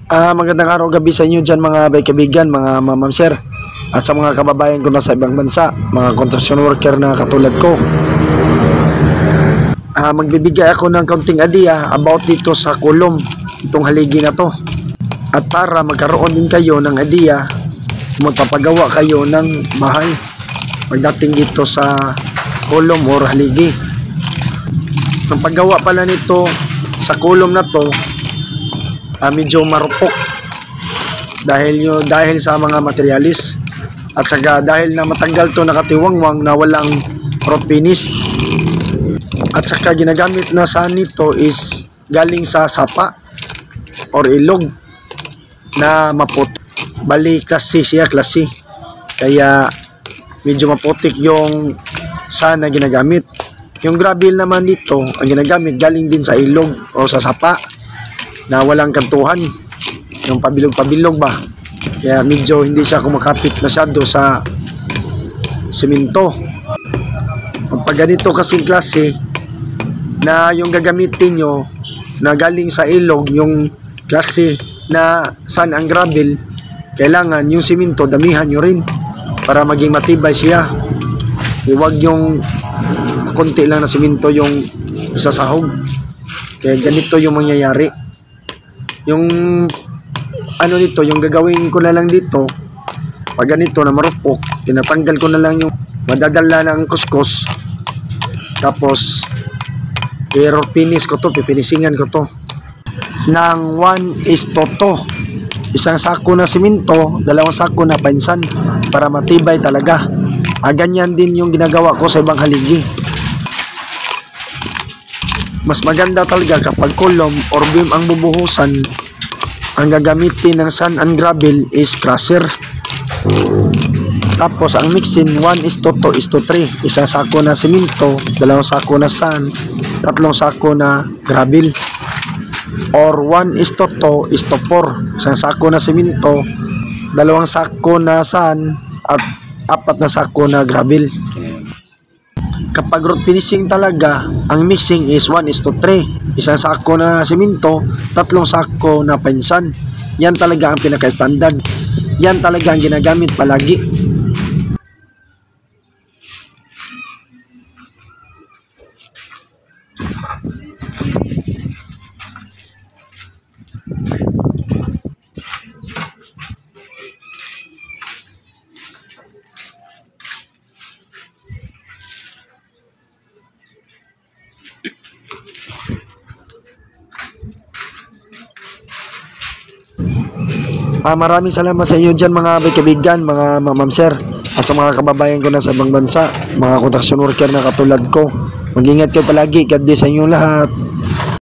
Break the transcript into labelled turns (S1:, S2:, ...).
S1: Magandang araw gabi sa inyo dyan mga kaibigan, mga ma'am sir at sa mga kababayan ko na sa ibang bansa, mga construction worker na katulad ko. Magbibigay ako ng kaunting idea about dito sa kulom, itong haligi na to. At para magkaroon din kayo ng idea, magpapagawa kayo ng bahay pagdating dito sa kulom or haligi. Ang paggawa pala nito sa kulom na to, medyo marupok dahil sa mga materialis at saka dahil na matagal to nakatiwangwang na walang rough finish, at saka ginagamit na saan nito is galing sa sapa or ilog na maputik, bali klase siya, klase, kaya medyo maputik yung saan na ginagamit. Yung gravel naman dito ang ginagamit galing din sa ilog o sa sapa na walang kantuhan, yung pabilog-pabilog ba, kaya medyo hindi siya kumakapit masyado sa simento. Pag ganito kasing klase na yung gagamitin nyo na galing sa ilog, yung klase na sand ang gravel, kailangan yung simento damihan nyo rin para maging matibay siya. Huwag yung konti lang na simento yung isasahog, kaya ganito yung mangyayari. Yung dito, yung gagawin ko na lang dito, pag ganito na marupok, tinatanggal ko na lang yung madadala ng kuskus, tapos error finish ko to, pipinisingan ko to ng 1:2, isang sako na simento, 2 sako na pansan para matibay talaga. Ganyan din yung ginagawa ko sa ibang haligi. Mas maganda talaga kapag kolom or beam ang bubuhusan, ang gagamitin ng sand and gravel is crusher. Tapos ang mixing 1:2:3, isang sako na simento, 2 sako na sand, 3 sako na gravel. Or 1:2:4, isang sako na simento, 2 sako na sand at 4 na sako na gravel. Kapag road finishing talaga, ang mixing is 1:3, isang sako na simento, 3 sako na pansan. Yan talaga ang pinaka-standard, yan talaga ang ginagamit palagi. Maraming salamat sa iyo dyan mga kaibigan, mga ma'am sir at sa mga kababayan ko na sa ibang bansa, mga construction worker na katulad ko. Mag-ingat kayo palagi. God bless sa inyong lahat.